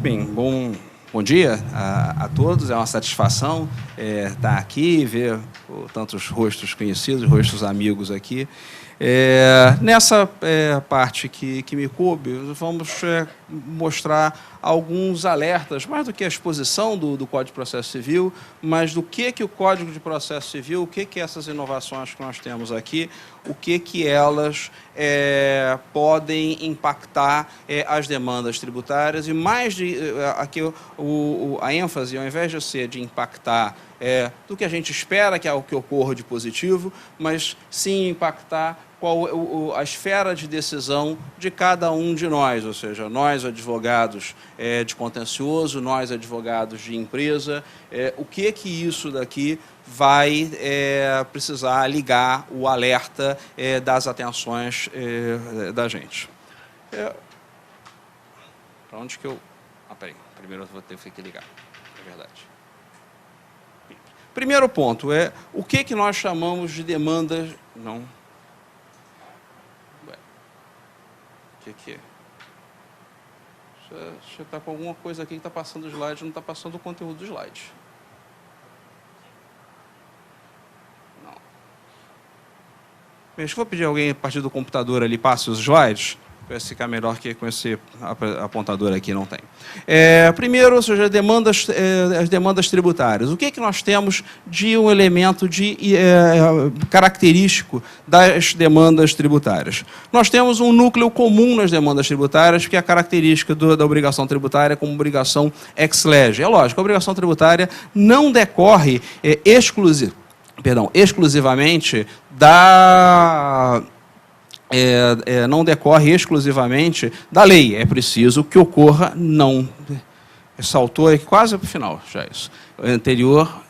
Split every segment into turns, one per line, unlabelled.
Bem, bom dia a todos. É uma satisfação estar aqui e ver tantos rostos conhecidos, rostos amigos aqui. Nessa parte que me coube, vamos mostrar alguns alertas, mais do que a exposição do Código de Processo Civil, mas do que o Código de Processo Civil, o que essas inovações que nós temos aqui, o que elas podem impactar as demandas tributárias, e mais aqui a ênfase, ao invés de ser de impactar do que a gente espera que é o que ocorra de positivo, mas sim impactar qual a esfera de decisão de cada um de nós, ou seja, nós advogados de contencioso, nós advogados de empresa, o que isso daqui vai precisar ligar o alerta das atenções da gente. Para onde que eu... peraí, primeiro eu vou ter que ligar, é verdade. Primeiro ponto o que nós chamamos de demandas... Não... O que é? Deixa eu estar com alguma coisa aqui que está passando o slide, não está passando o conteúdo do slide. Não. Bem, acho que vou pedir a alguém a partir do computador ali, passe os slides, para ficar melhor que com esse apontador aqui não tem. Primeiro, ou seja, as demandas tributárias. O que nós temos de um elemento característico das demandas tributárias? Nós temos um núcleo comum nas demandas tributárias, que é a característica da obrigação tributária como obrigação ex lege. É lógico, a obrigação tributária não decorre exclusivamente não decorre exclusivamente da lei. É preciso que ocorra, não... Saltou aqui quase para o final, já isso. Anterior...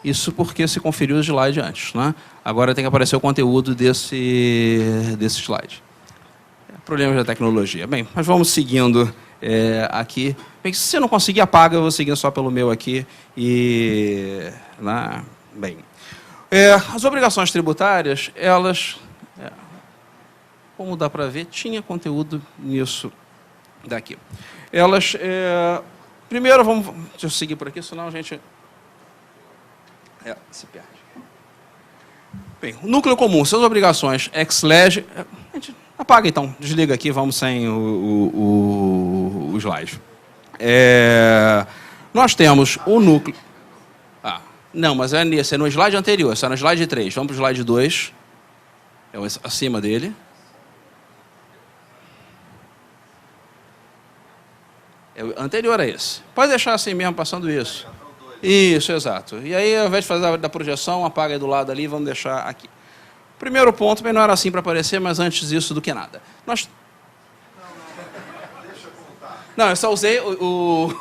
Isso porque se conferiu o slide antes, né? Agora tem que aparecer o conteúdo desse slide. Problemas da tecnologia. Bem, mas vamos seguindo aqui. Bem, se você não conseguir, apaga, eu vou seguindo só pelo meu aqui. Bem, as obrigações tributárias, elas... Como dá para ver, tinha conteúdo nisso daqui. Elas... primeiro, deixa eu seguir por aqui, senão a gente... se perde. Bem, o núcleo comum, suas obrigações ex lege... apaga então, desliga aqui, vamos sem o slide. Nós temos o núcleo... não, mas é no slide anterior, é no slide 3. Vamos para o slide 2. Acima dele. Anterior a esse. Pode deixar assim mesmo, passando isso. Isso, exato. E aí, ao invés de fazer da projeção, apaga aí do lado ali, vamos deixar aqui. Primeiro ponto, bem, não era assim para aparecer, mas antes disso do que nada. Deixa eu contar. Não, eu só usei eu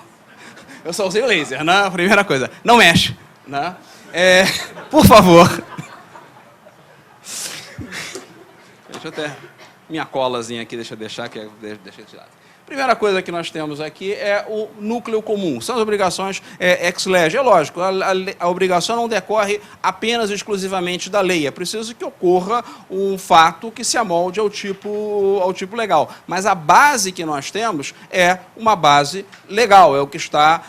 só usei o laser, né? A primeira coisa. Não mexe, né? Por favor. Deixa eu até... Minha colazinha aqui, deixa eu deixar, que deixa de lado. Primeira coisa que nós temos aqui é o núcleo comum. São as obrigações ex lege. É lógico, a obrigação não decorre apenas e exclusivamente da lei. É preciso que ocorra um fato que se amolde ao tipo legal. Mas a base que nós temos é uma base legal. É o que está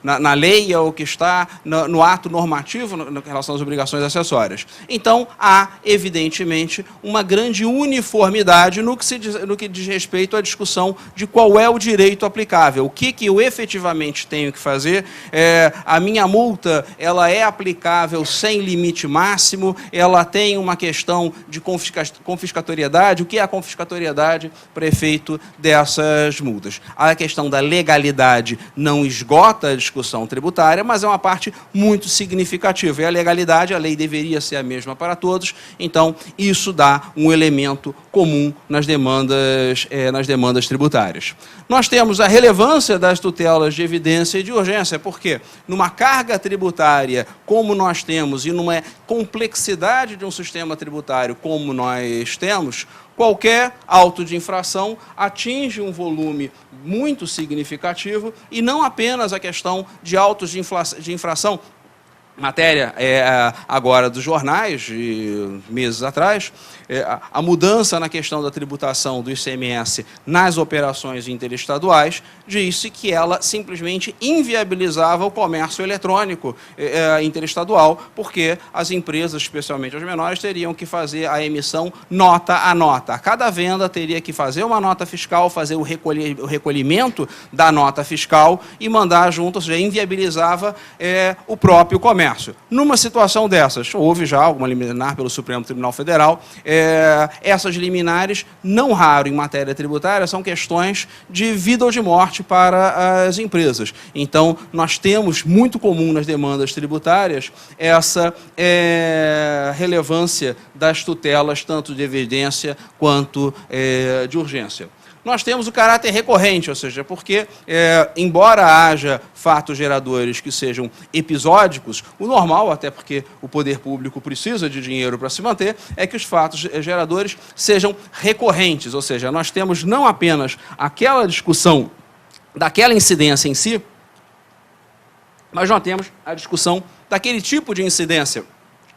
na lei, é o que está no ato normativo em relação às obrigações acessórias. Então, há, evidentemente, uma grande uniformidade no que diz respeito à discussão de qual é o direito aplicável. O que eu efetivamente tenho que fazer? A minha multa, ela é aplicável sem limite máximo? Ela tem uma questão de confiscatoriedade? O que é a confiscatoriedade para efeito dessas multas? A questão da legalidade não esgota a discussão tributária, mas é uma parte muito significativa. E a legalidade, a lei deveria ser a mesma para todos, então isso dá um elemento comum nas demandas tributárias. Nós temos a relevância das tutelas de evidência e de urgência, porque numa carga tributária como nós temos e numa complexidade de um sistema tributário como nós temos, qualquer auto de infração atinge um volume muito significativo e não apenas a questão de autos de infração matéria agora dos jornais, de meses atrás, a mudança na questão da tributação do ICMS nas operações interestaduais, disse que ela simplesmente inviabilizava o comércio eletrônico interestadual, porque as empresas, especialmente as menores, teriam que fazer a emissão nota a nota. A cada venda teria que fazer uma nota fiscal, fazer o recolhimento da nota fiscal e mandar junto, ou seja, inviabilizava o próprio comércio. Numa situação dessas, houve já alguma liminar pelo Supremo Tribunal Federal. Essas liminares, não raro em matéria tributária, são questões de vida ou de morte para as empresas. Então, nós temos muito comum nas demandas tributárias essa relevância das tutelas, tanto de evidência quanto de urgência. Nós temos o caráter recorrente, ou seja, porque, embora haja fatos geradores que sejam episódicos, o normal, até porque o poder público precisa de dinheiro para se manter, é que os fatos geradores sejam recorrentes, ou seja, nós temos não apenas aquela discussão daquela incidência em si, mas nós temos a discussão daquele tipo de incidência.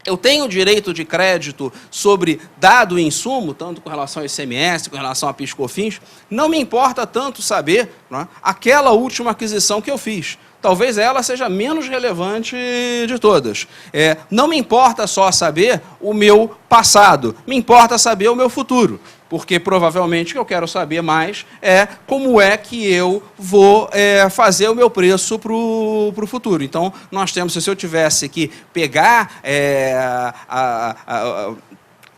Eu tenho direito de crédito sobre dado insumo, tanto com relação ao ICMS, com relação a PIS/COFINS, não me importa tanto saber, não é, aquela última aquisição que eu fiz. Talvez ela seja menos relevante de todas. Não me importa só saber o meu passado, me importa saber o meu futuro. Porque provavelmente o que eu quero saber mais é como é que eu vou fazer o meu preço para o futuro. Então, nós temos, se eu tivesse que pegar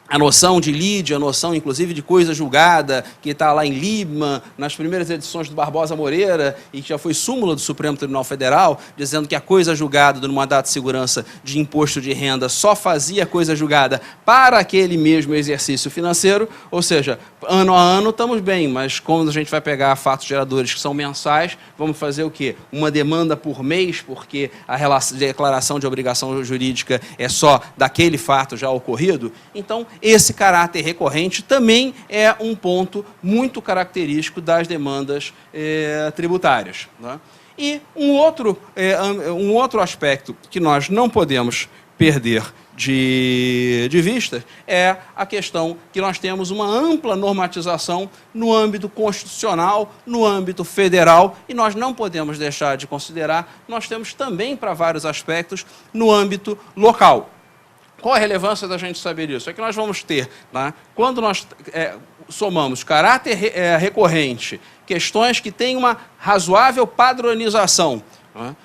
a noção de lide, a noção, inclusive, de coisa julgada, que está lá em Liebman, nas primeiras edições do Barbosa Moreira, e que já foi súmula do Supremo Tribunal Federal, dizendo que a coisa julgada no mandato de segurança de imposto de renda só fazia coisa julgada para aquele mesmo exercício financeiro, ou seja, ano a ano estamos bem, mas quando a gente vai pegar fatos geradores que são mensais, vamos fazer o quê? Uma demanda por mês, porque a declaração de obrigação jurídica é só daquele fato já ocorrido? Então, esse caráter recorrente também é um ponto muito característico das demandas tributárias, né? E um outro aspecto que nós não podemos perder de vista é a questão que nós temos uma ampla normatização no âmbito constitucional, no âmbito federal, e nós não podemos deixar de considerar, nós temos também, para vários aspectos, no âmbito local. Qual a relevância da gente saber isso? É que nós vamos ter, né, quando nós somamos caráter recorrente, questões que têm uma razoável padronização, né,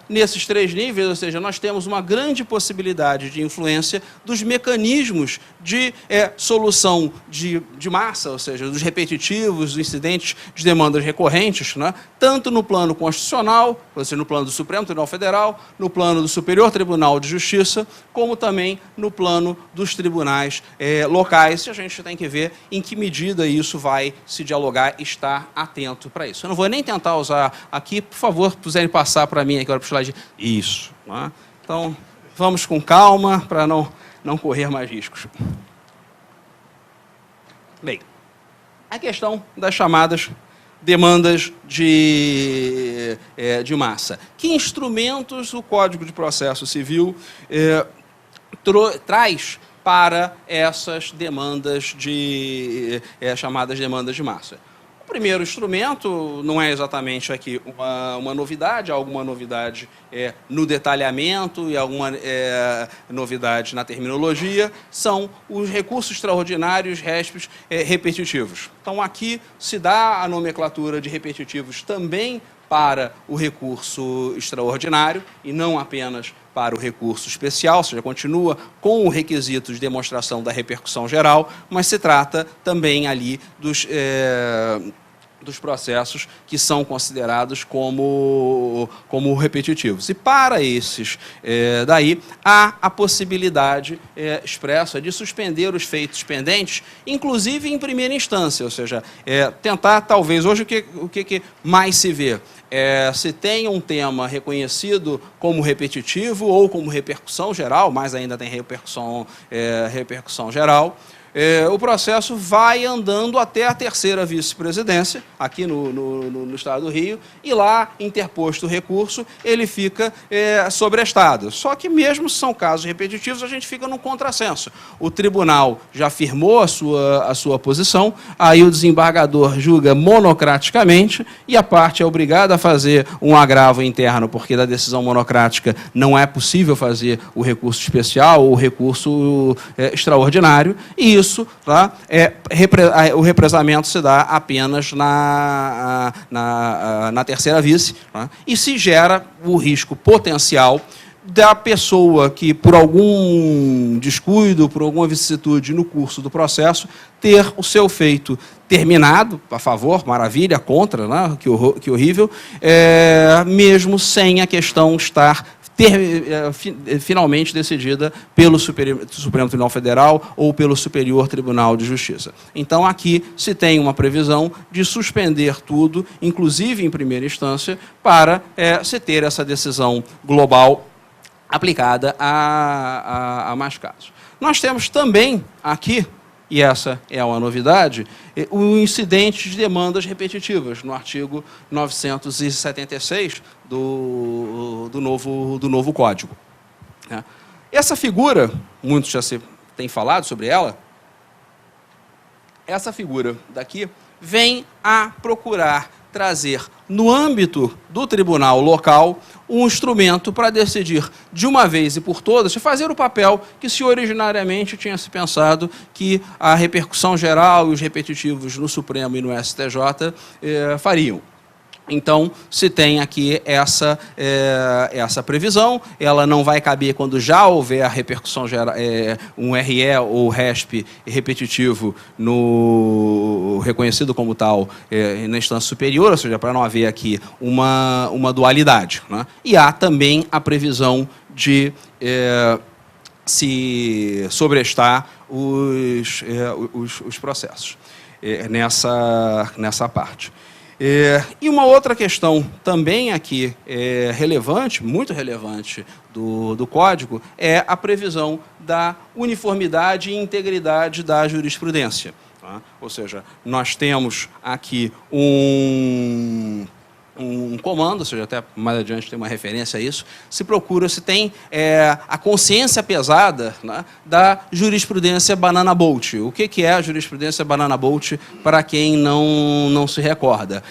nesses três níveis, ou seja, nós temos uma grande possibilidade de influência dos mecanismos de solução de massa, ou seja, dos repetitivos, dos incidentes de demandas recorrentes, né, tanto no plano constitucional, ou seja, no plano do Supremo Tribunal Federal, no plano do Superior Tribunal de Justiça, como também no plano dos tribunais locais. E a gente tem que ver em que medida isso vai se dialogar e estar atento para isso. Eu não vou nem tentar usar aqui, por favor, puserem passar para mim agora para o slide. Isso. Né? Então, vamos com calma para não correr mais riscos. Bem, a questão das chamadas demandas de massa. Que instrumentos o Código de Processo Civil traz para essas demandas chamadas demandas de massa? O primeiro instrumento não é exatamente aqui uma novidade, há alguma novidade no detalhamento e alguma novidade na terminologia, são os recursos extraordinários RESPs repetitivos. Então, aqui se dá a nomenclatura de repetitivos também para o recurso extraordinário e não apenas para o recurso especial, ou seja, continua com o requisito de demonstração da repercussão geral, mas se trata também ali dos processos que são considerados como repetitivos. E para esses daí, há a possibilidade expressa de suspender os feitos pendentes, inclusive em primeira instância, ou seja, tentar, talvez, hoje o que mais se vê? Se tem um tema reconhecido como repetitivo ou como repercussão geral, mas ainda tem repercussão geral, o processo vai andando até a terceira vice-presidência, aqui no Estado do Rio, e lá, interposto o recurso, ele fica sobrestado. Só que mesmo se são casos repetitivos, a gente fica num contrassenso. O tribunal já firmou a sua posição, aí o desembargador julga monocraticamente e a parte é obrigada a fazer um agravo interno, porque da decisão monocrática não é possível fazer o recurso especial ou o recurso extraordinário, e isso, tá, o represamento se dá apenas na terceira vice, tá, e se gera o risco potencial da pessoa que, por algum descuido, por alguma vicissitude no curso do processo, ter o seu feito terminado, a favor, maravilha, contra, né, que horrível, mesmo sem a questão estar finalmente decidida pelo Supremo Tribunal Federal ou pelo Superior Tribunal de Justiça. Então, aqui se tem uma previsão de suspender tudo, inclusive em primeira instância, para se ter essa decisão global aplicada a mais casos. Nós temos também aqui, e essa é uma novidade, o incidente de demandas repetitivas, no artigo 976 do novo Código. Essa figura, muitos já se têm falado sobre ela, essa figura daqui vem a procurar trazer, no âmbito do tribunal local, um instrumento para decidir de uma vez e por todas, e fazer o papel que se originariamente tinha se pensado que a repercussão geral e os repetitivos no Supremo e no STJ fariam. Então, se tem aqui essa previsão, ela não vai caber quando já houver a repercussão geral, um RE ou RESP repetitivo reconhecido como tal na instância superior, ou seja, para não haver aqui uma dualidade, né? E há também a previsão de se sobrestar os processos nessa parte. E uma outra questão também aqui relevante, muito relevante do Código, é a previsão da uniformidade e integridade da jurisprudência. Tá? Ou seja, nós temos aqui um comando, ou seja, até mais adiante tem uma referência a isso, se tem a consciência pesada, né, da jurisprudência Banana Boat. O que é a jurisprudência Banana Boat, para quem não se recorda?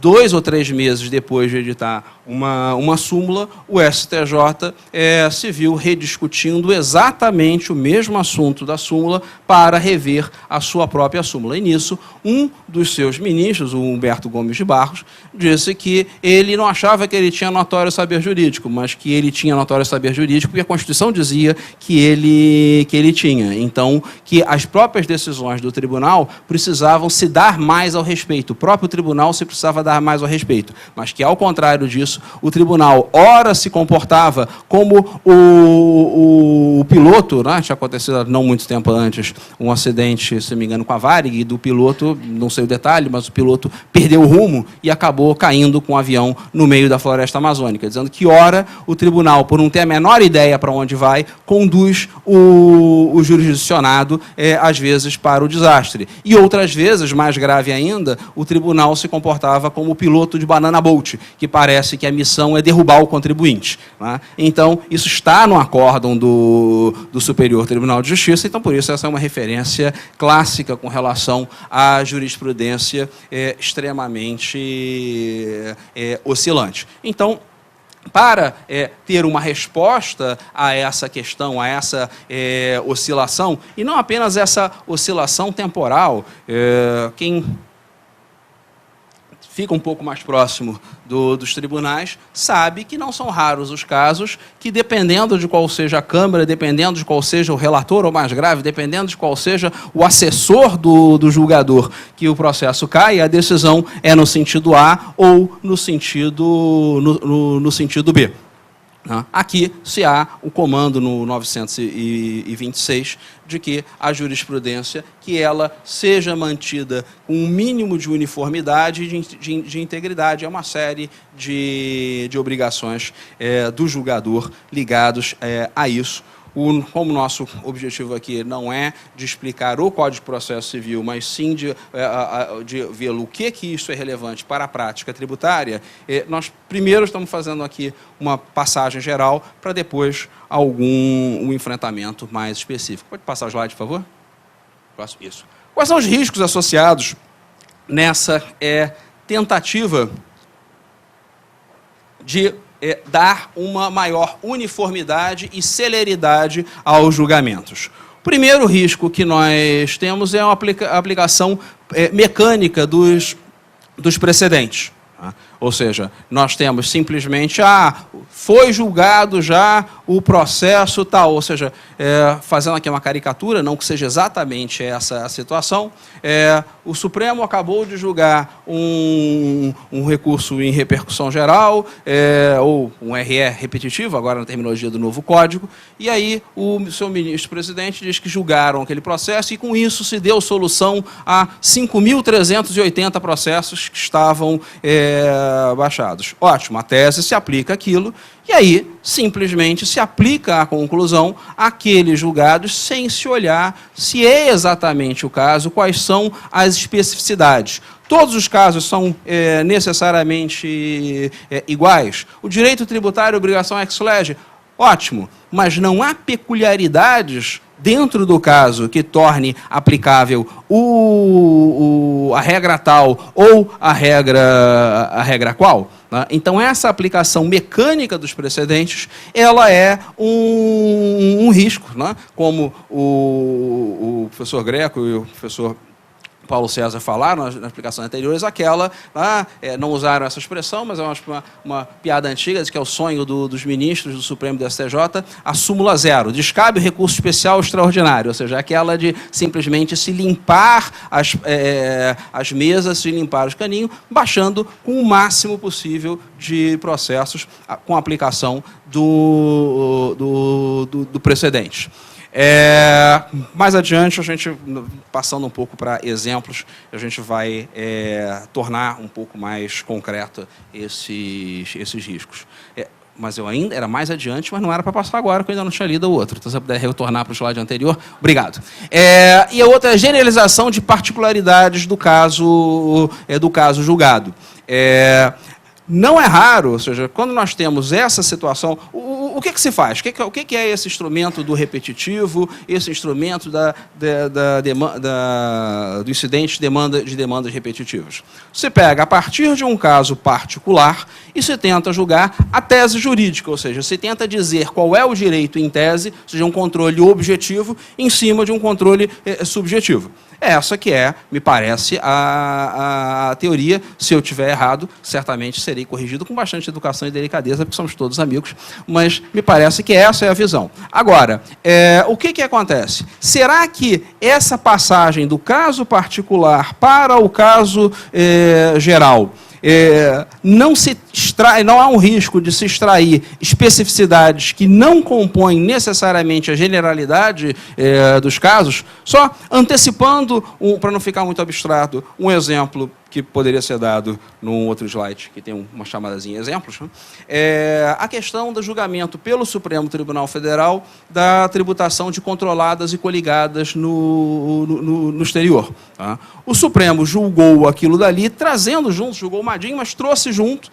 2 ou 3 meses depois de editar uma súmula, o STJ se viu rediscutindo exatamente o mesmo assunto da súmula para rever a sua própria súmula. E nisso, um dos seus ministros, o Humberto Gomes de Barros, disse que ele não achava que ele tinha notório saber jurídico, mas que ele tinha notório saber jurídico porque a Constituição dizia que ele tinha. Então, que as próprias decisões do tribunal precisavam se dar mais ao respeito. O próprio tribunal se precisava dar mais ao respeito. Mas que, ao contrário disso, o tribunal, ora se comportava como o piloto, né? Tinha acontecido não muito tempo antes um acidente, se não me engano, com a Varig, e do piloto, não sei o detalhe, mas o piloto perdeu o rumo e acabou caindo com um avião no meio da floresta amazônica, dizendo que, ora, o tribunal, por não ter a menor ideia para onde vai, conduz o jurisdicionado, às vezes, para o desastre. E outras vezes, mais grave ainda, o tribunal se comportava como o piloto de Banana Boat, que parece que a missão é derrubar o contribuinte. Né? Então, isso está no acórdão do Superior Tribunal de Justiça, então, por isso, essa é uma referência clássica com relação à jurisprudência extremamente oscilante. Então, para ter uma resposta a essa questão, a essa oscilação, e não apenas essa oscilação temporal, quem fica um pouco mais próximo dos tribunais, sabe que não são raros os casos que, dependendo de qual seja a Câmara, dependendo de qual seja o relator, ou mais grave, dependendo de qual seja o assessor do julgador, que o processo cai, a decisão é no sentido A ou no sentido B. Aqui se há o comando no 926 de que a jurisprudência, que ela seja mantida com um mínimo de uniformidade e de integridade. É uma série de obrigações do julgador ligados a isso. como o nosso objetivo aqui não é de explicar o Código de Processo Civil, mas sim de ver o que isso é relevante para a prática tributária, nós primeiro estamos fazendo aqui uma passagem geral para depois um enfrentamento mais específico. Pode passar o slide, por favor? Isso. Quais são os riscos associados nessa tentativa de dar uma maior uniformidade e celeridade aos julgamentos? O primeiro risco que nós temos é uma aplicação mecânica dos precedentes. Tá? Ou seja, nós temos simplesmente, foi julgado já o processo tal, ou seja, fazendo aqui uma caricatura, não que seja exatamente essa a situação, o Supremo acabou de julgar um recurso em repercussão geral, ou um RE repetitivo, agora na terminologia do novo Código, e aí o seu ministro-presidente diz que julgaram aquele processo e com isso se deu solução a 5.380 processos que estavam baixados. Ótimo, a tese se aplica àquilo, e aí simplesmente se aplica a conclusão àqueles julgados sem se olhar se é exatamente o caso, quais são as especificidades. Todos os casos são necessariamente iguais. O direito tributário, obrigação ex lege, ótimo, mas não há peculiaridades dentro do caso que torne aplicável a regra tal ou a regra qual. Né? Então, essa aplicação mecânica dos precedentes, ela é um risco, né? Como o professor Greco e o professor Paulo César falaram nas explicações anteriores, não usaram essa expressão, mas é uma piada antiga, que é o sonho dos ministros do Supremo e do STJ, a súmula zero, descabe o recurso especial extraordinário, ou seja, aquela de simplesmente se limpar as mesas, se limpar os caninhos, baixando com o máximo possível de processos com a aplicação do precedente. Mais adiante, a gente, passando um pouco para exemplos, a gente vai tornar um pouco mais concreto esses riscos. Mas eu ainda era mais adiante, mas não era para passar agora, porque eu ainda não tinha lido o outro. Então, se você puder retornar para o slide anterior, obrigado. E a outra é a generalização de particularidades do caso julgado. Não é raro, ou seja, quando nós temos essa situação, o que se faz? O que é esse instrumento do repetitivo, esse instrumento do incidente de demandas repetitivas? Você pega, a partir de um caso particular, e se tenta julgar a tese jurídica, ou seja, se tenta dizer qual é o direito em tese, ou seja, um controle objetivo em cima de um controle subjetivo. Essa que me parece, a teoria. Se eu tiver errado, certamente serei corrigido com bastante educação e delicadeza, porque somos todos amigos, mas me parece que essa é a visão. Agora, o que acontece? Será que essa passagem do caso particular para o caso geral, não há um risco de se extrair especificidades que não compõem necessariamente a generalidade dos casos? Só antecipando, para não ficar muito abstrato, um exemplo que poderia ser dado num outro slide, que tem uma chamadazinha exemplos, né? A questão do julgamento pelo Supremo Tribunal Federal da tributação de controladas e coligadas no exterior. Tá? O Supremo julgou aquilo dali, trazendo junto, julgou o Madin, mas trouxe junto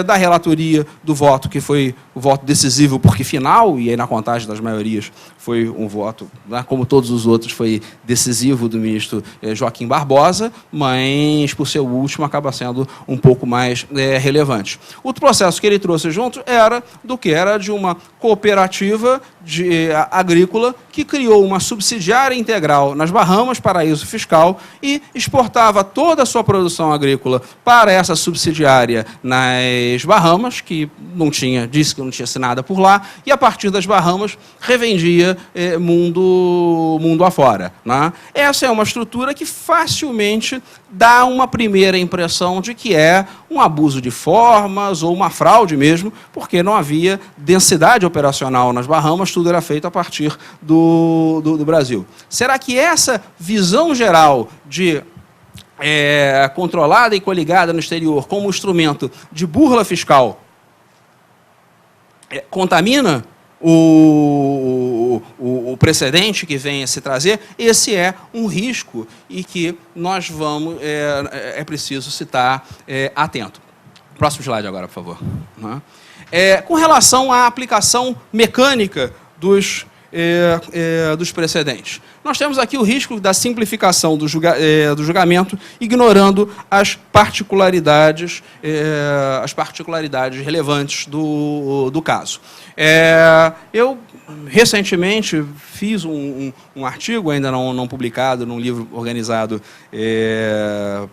da relatoria do voto, que foi o voto decisivo, porque final, e aí na contagem das maiorias foi um voto, né, como todos os outros, foi decisivo do ministro Joaquim Barbosa, mas por ser o último acaba sendo um pouco mais relevante. O processo que ele trouxe junto era de uma cooperativa agrícola que criou uma subsidiária integral nas Bahamas, paraíso fiscal, e exportava toda a sua produção agrícola para essa subsidiária nas Bahamas, que disse que não tinha assinada por lá, e a partir das Bahamas revendia mundo afora. Né? Essa é uma estrutura que facilmente dá uma primeira impressão de que é um abuso de formas ou uma fraude mesmo, porque não havia densidade operacional nas Bahamas, tudo era feito a partir do Brasil. Será que essa visão geral de controlada e coligada no exterior como instrumento de burla fiscal contamina? o precedente que vem a se trazer, esse é um risco e que nós vamos, é preciso se estar atento. Próximo slide agora, por favor. Com relação à aplicação mecânica dos precedentes. Nós temos aqui o risco da simplificação do julgamento, ignorando as particularidades relevantes do caso. Eu, recentemente, fiz um artigo, ainda não publicado, num livro organizado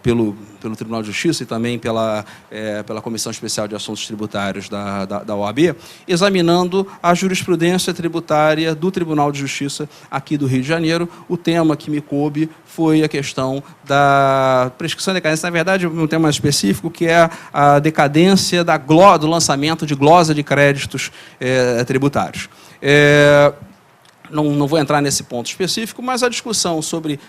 pelo Tribunal de Justiça e também pela Comissão Especial de Assuntos Tributários da OAB, examinando a jurisprudência tributária do Tribunal de Justiça aqui do Rio de Janeiro. O tema que me coube foi a questão da prescrição e decadência, na verdade, um tema mais específico, que é a decadência do lançamento de glosa de créditos tributários. Não vou entrar nesse ponto específico, mas a discussão sobre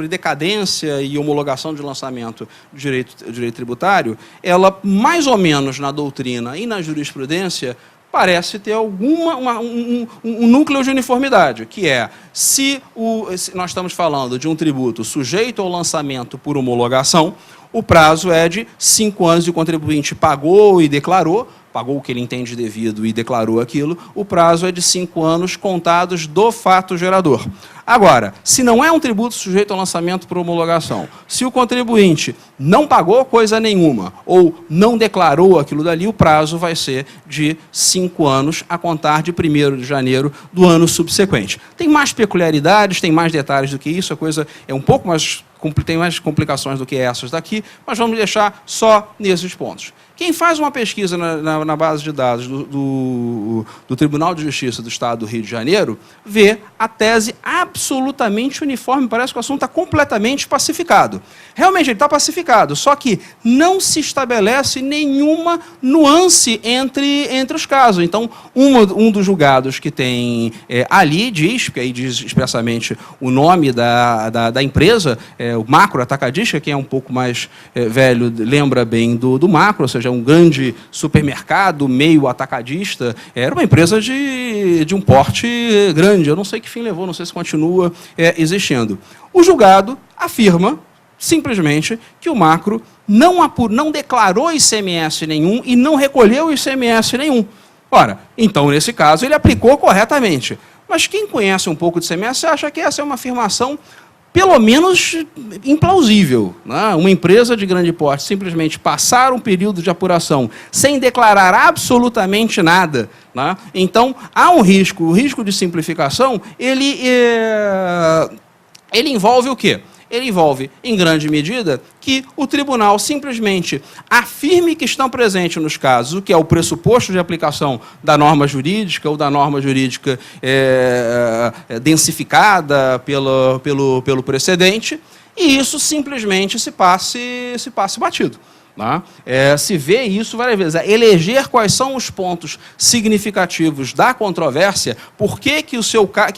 decadência e homologação de lançamento do direito tributário, ela, mais ou menos na doutrina e na jurisprudência, parece ter um núcleo de uniformidade, que é, se nós estamos falando de um tributo sujeito ao lançamento por homologação, o prazo é de 5 anos e o contribuinte pagou e declarou, pagou o que ele entende devido e declarou aquilo, o prazo é de 5 anos contados do fato gerador. Agora, se não é um tributo sujeito ao lançamento por homologação, se o contribuinte não pagou coisa nenhuma ou não declarou aquilo dali, o prazo vai ser de 5 anos a contar de 1º de janeiro do ano subsequente. Tem mais peculiaridades, tem mais detalhes do que isso, a coisa é um pouco mais, tem mais complicações do que essas daqui, mas vamos deixar só nesses pontos. Quem faz uma pesquisa na base de dados do Tribunal de Justiça do Estado do Rio de Janeiro, vê a tese absolutamente uniforme, parece que o assunto está completamente pacificado. Realmente ele está pacificado, só que não se estabelece nenhuma nuance entre os casos. Então, um dos julgados que tem ali diz, porque aí diz expressamente o nome da empresa, o Macro Atacadista, quem é um pouco mais velho lembra bem do Macro, ou seja, um grande supermercado, meio atacadista, era uma empresa de um porte grande. Eu não sei que fim levou, não sei se continua existindo. O julgado afirma, simplesmente, que o Macro não declarou ICMS nenhum e não recolheu ICMS nenhum. Ora, então, nesse caso, ele aplicou corretamente. Mas quem conhece um pouco de ICMS acha que essa é uma afirmação pelo menos implausível, né? Uma empresa de grande porte simplesmente passar um período de apuração sem declarar absolutamente nada, né? Então, há um risco. O risco de simplificação, ele envolve o quê? Ele envolve, em grande medida, que o tribunal simplesmente afirme que estão presentes nos casos, o que é o pressuposto de aplicação da norma jurídica ou da norma jurídica densificada pelo precedente, e isso simplesmente se passe batido. Se vê isso várias vezes, eleger quais são os pontos significativos da controvérsia, por que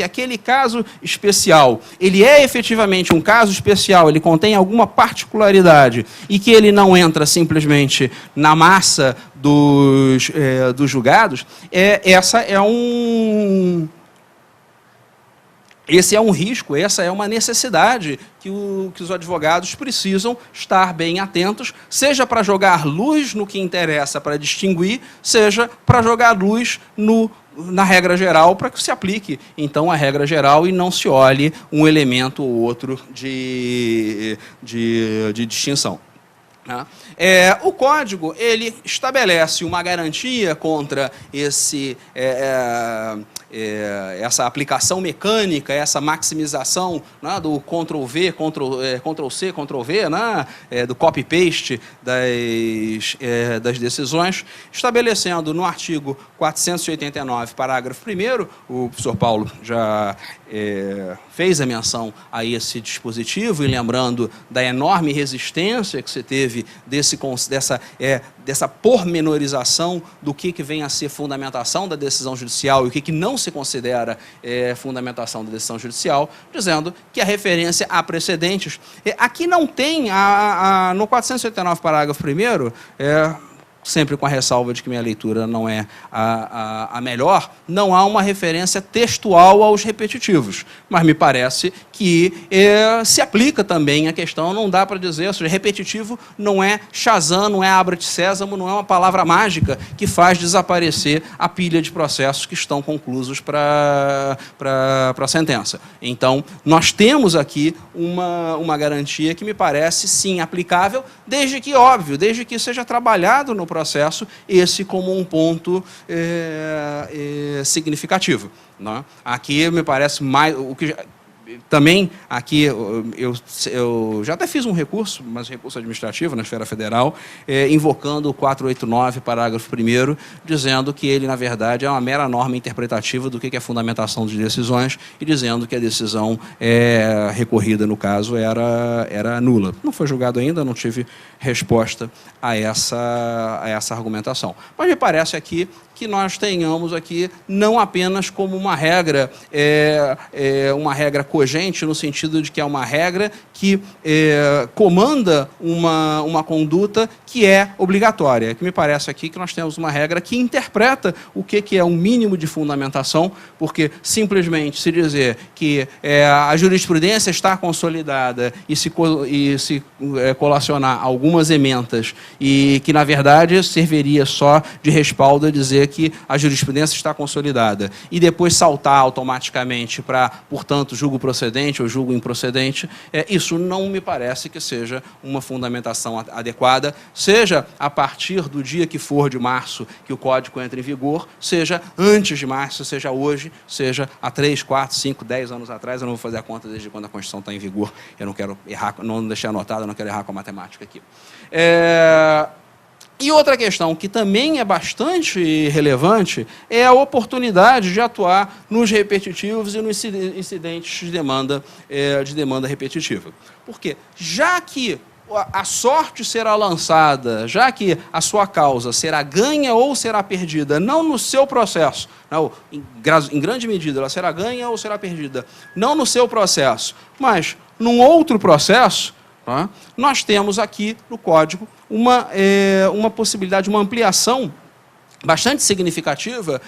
aquele caso especial, ele é efetivamente um caso especial, ele contém alguma particularidade e que ele não entra simplesmente na massa dos julgados, esse é um risco, essa é uma necessidade que os advogados precisam estar bem atentos, seja para jogar luz no que interessa para distinguir, seja para jogar luz na regra geral, para que se aplique, então, a regra geral e não se olhe um elemento ou outro de distinção. O Código, ele estabelece uma garantia contra essa aplicação mecânica, essa maximização, né, do Ctrl-V, Ctrl-C, Ctrl-V, né, do copy-paste das decisões, estabelecendo no artigo 489, parágrafo 1º, o professor Paulo já fez a menção a esse dispositivo, e lembrando da enorme resistência que se teve dessa pormenorização do que vem a ser fundamentação da decisão judicial e o que não se considera fundamentação da decisão judicial, dizendo que a referência a precedentes. Aqui não tem, no 489, parágrafo 1º, sempre com a ressalva de que minha leitura não é a melhor, não há uma referência textual aos repetitivos. Mas me parece que se aplica também a questão, não dá para dizer, ou seja, repetitivo não é Shazam, não é Abra de Sésamo, não é uma palavra mágica que faz desaparecer a pilha de processos que estão conclusos para a sentença. Então, nós temos aqui uma garantia que me parece, sim, aplicável, desde que, óbvio, desde que seja trabalhado no processo, esse como um ponto significativo. Não é? Aqui me parece mais... Também, aqui, eu já até fiz um recurso, mas recurso administrativo na esfera federal, invocando o 489, parágrafo 1º, dizendo que ele, na verdade, é uma mera norma interpretativa do que é fundamentação de decisões e dizendo que a decisão recorrida, no caso, era nula. Não foi julgado ainda, não tive resposta a essa argumentação. Mas me parece aqui que nós tenhamos aqui não apenas como uma regra cogente, no sentido de que é uma regra que comanda uma conduta que é obrigatória. Que me parece aqui que nós temos uma regra que interpreta o que é um mínimo de fundamentação, porque simplesmente se dizer que a jurisprudência está consolidada e se colacionar algumas ementas e que, na verdade, serviria só de respaldo a dizer que a jurisprudência está consolidada e depois saltar automaticamente para, portanto, julgo procedente ou julgo improcedente, isso não me parece que seja uma fundamentação adequada, seja a partir do dia que for de março que o Código entra em vigor, seja antes de março, seja hoje, seja há 3, 4, 5, 10 anos atrás. Eu não vou fazer a conta desde quando a Constituição está em vigor, eu não quero errar, não deixei anotado, eu não quero errar com a matemática aqui. E outra questão que também é bastante relevante é a oportunidade de atuar nos repetitivos e nos incidentes de demanda repetitiva. Por quê? Já que a sorte será lançada, já que a sua causa será ganha ou será perdida, não no seu processo, não, em grande medida ela será ganha ou será perdida, não no seu processo, mas num outro processo, tá? Nós temos aqui no Código uma possibilidade, uma ampliação bastante significativa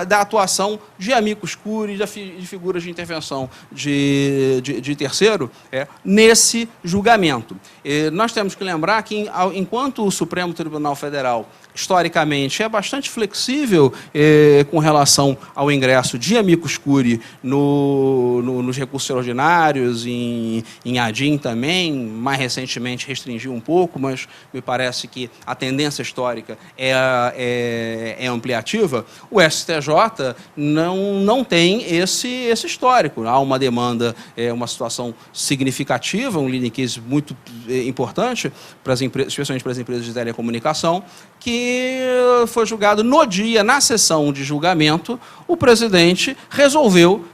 da atuação de amicus curiae, de figuras de intervenção de terceiro nesse julgamento. Nós temos que lembrar que, enquanto o Supremo Tribunal Federal, historicamente, é bastante flexível com relação ao ingresso de amicus curiae nos recursos ordinários, em ADIM também, mais recentemente restringiu um pouco, mas me parece que a tendência histórica é ampliativa. O STJ não tem esse histórico. Há uma demanda, uma situação significativa, um leading case muito importante, especialmente para as empresas de telecomunicação, que foi julgado no dia, na sessão de julgamento, o presidente resolveu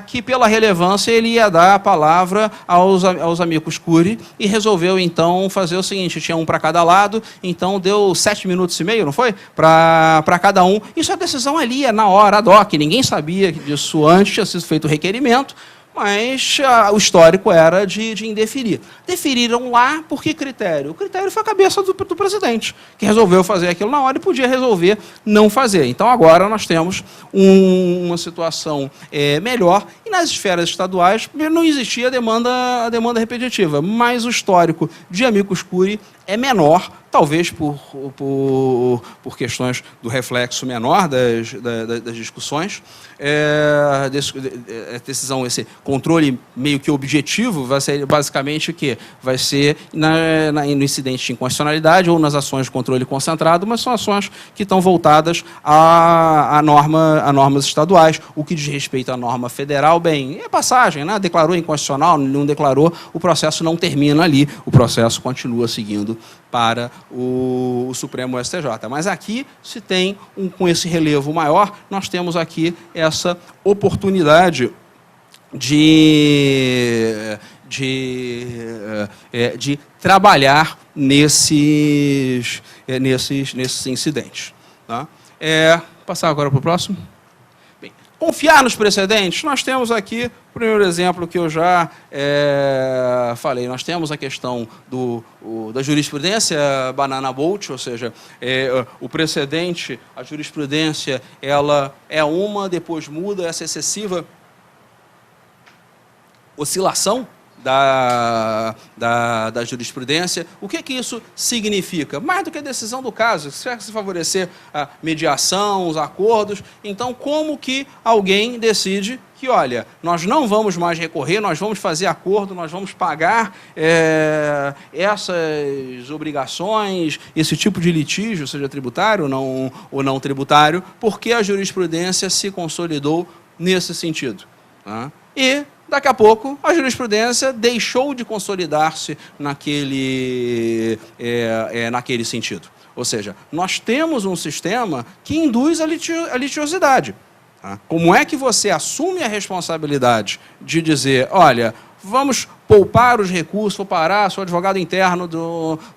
que, pela relevância, ele ia dar a palavra aos amicus curiae e resolveu, então, fazer o seguinte: tinha um para cada lado, então deu 7 minutos e meio, não foi? Para cada um. Isso é decisão ali, na hora, ad hoc. Ninguém sabia disso antes, tinha sido feito o requerimento, mas o histórico era de indeferir. Deferiram lá por que critério? O critério foi a cabeça do presidente, que resolveu fazer aquilo na hora e podia resolver não fazer. Então, agora nós temos uma situação melhor, e nas esferas estaduais não existia a demanda repetitiva, mas o histórico de amicus curiae é menor, talvez por questões do reflexo menor das discussões. Decisão, esse controle meio que objetivo, vai ser basicamente o quê? Vai ser no incidente de inconstitucionalidade ou nas ações de controle concentrado, mas são ações que estão voltadas a normas estaduais. O que diz respeito à norma federal, bem, é passagem, né? Declarou inconstitucional, não declarou, o processo não termina ali, o processo continua seguindo para o Supremo STJ. Mas aqui se tem, com esse relevo maior, nós temos aqui essa oportunidade de trabalhar nesses incidentes. Tá? Passar agora para o próximo. Bem, Confiar nos precedentes? Nós temos aqui o primeiro exemplo que eu já falei. Nós temos a questão da jurisprudência banana boat, ou seja, o precedente, a jurisprudência, ela é uma, depois muda, essa excessiva oscilação da jurisprudência. O que isso significa? Mais do que a decisão do caso, se favorecer a mediação, os acordos, então como que alguém decide que, olha, nós não vamos mais recorrer, nós vamos fazer acordo, nós vamos pagar essas obrigações, esse tipo de litígio, seja tributário ou não tributário, porque a jurisprudência se consolidou nesse sentido. Tá? E daqui a pouco, a jurisprudência deixou de consolidar-se naquele sentido. Ou seja, nós temos um sistema que induz a litigiosidade. Tá? Como é que você assume a responsabilidade de dizer, olha, vamos poupar os recursos, vou parar, sou advogado interno de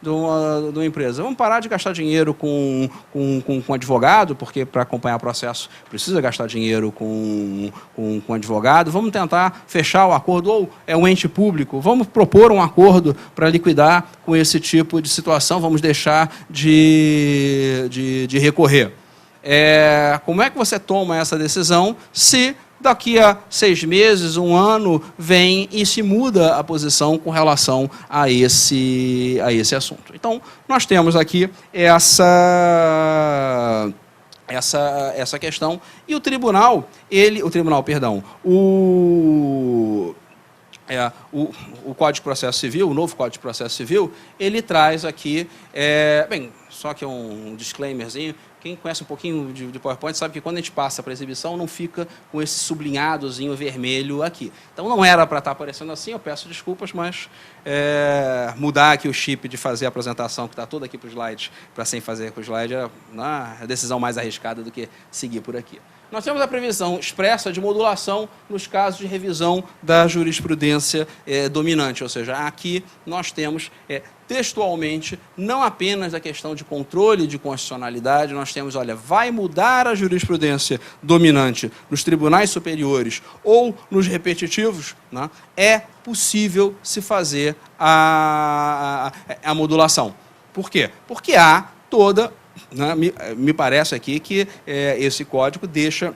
uma empresa, vamos parar de gastar dinheiro com advogado, porque para acompanhar o processo precisa gastar dinheiro com advogado, vamos tentar fechar o acordo, ou é um ente público, vamos propor um acordo para liquidar com esse tipo de situação, vamos deixar de recorrer. Como é que você toma essa decisão se daqui a 6 meses, 1 ano, vem e se muda a posição com relação a esse assunto? Então, nós temos aqui essa questão, e o Código de Processo Civil, o novo Código de Processo Civil, ele traz aqui, só que um disclaimerzinho. Quem conhece um pouquinho de PowerPoint sabe que quando a gente passa para a exibição não fica com esse sublinhadozinho vermelho aqui. Então não era para estar aparecendo assim, eu peço desculpas, mas mudar aqui o chip de fazer a apresentação, que está toda aqui para o slide, para sem fazer com o slide, é a decisão mais arriscada do que seguir por aqui. Nós temos a previsão expressa de modulação nos casos de revisão da jurisprudência dominante, ou seja, aqui nós temos textualmente, não apenas a questão de controle de constitucionalidade, nós temos, olha, vai mudar a jurisprudência dominante nos tribunais superiores ou nos repetitivos, né, é possível se fazer a modulação. Por quê? Porque há toda... Me parece aqui que esse código deixa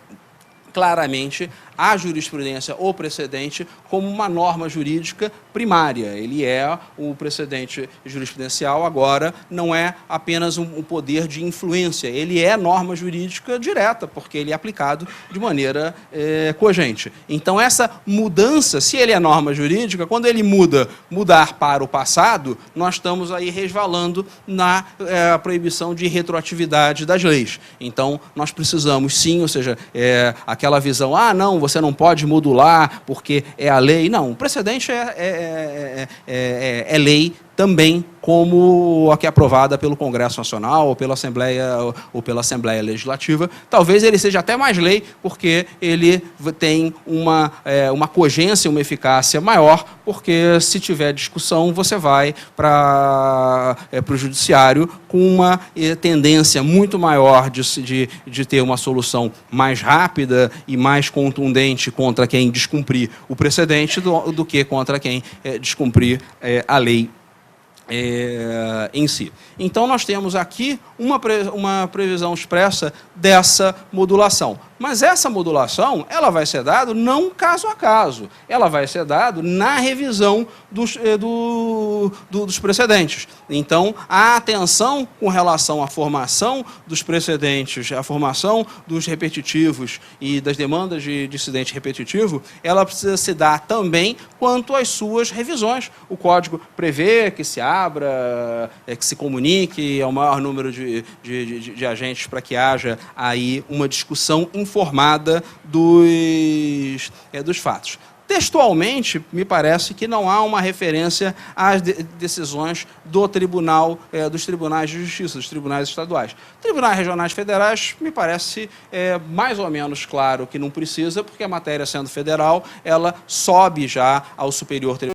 claramente a jurisprudência ou precedente como uma norma jurídica primária. Ele é o precedente jurisprudencial, agora não é apenas um poder de influência, ele é norma jurídica direta, porque ele é aplicado de maneira cogente. Então, essa mudança, se ele é norma jurídica, quando ele mudar para o passado, nós estamos aí resvalando na proibição de retroatividade das leis. Então, nós precisamos sim, ou seja, aquela visão, não, você não pode modular porque é a lei. Não, o precedente é lei também, como a que é aprovada pelo Congresso Nacional ou pela Assembleia Legislativa. Talvez ele seja até mais lei, porque ele tem uma cogência, uma eficácia maior, porque se tiver discussão, você vai para o judiciário com uma tendência muito maior de ter uma solução mais rápida e mais contundente contra quem descumprir o precedente do que contra quem descumprir a lei em si. Então, nós temos aqui uma previsão expressa dessa modulação. Mas essa modulação, ela vai ser dada não caso a caso, ela vai ser dada na revisão dos precedentes. Então, a atenção com relação à formação dos precedentes, a formação dos repetitivos e das demandas de dissidente repetitivo, ela precisa se dar também quanto às suas revisões. O Código prevê que se abra, que se comunique ao maior número de agentes para que haja aí uma discussão informada dos fatos. Textualmente, me parece que não há uma referência às decisões dos tribunais de justiça, dos tribunais estaduais. Tribunais regionais federais, me parece mais ou menos claro que não precisa, porque a matéria sendo federal, ela sobe já ao Superior Tribunal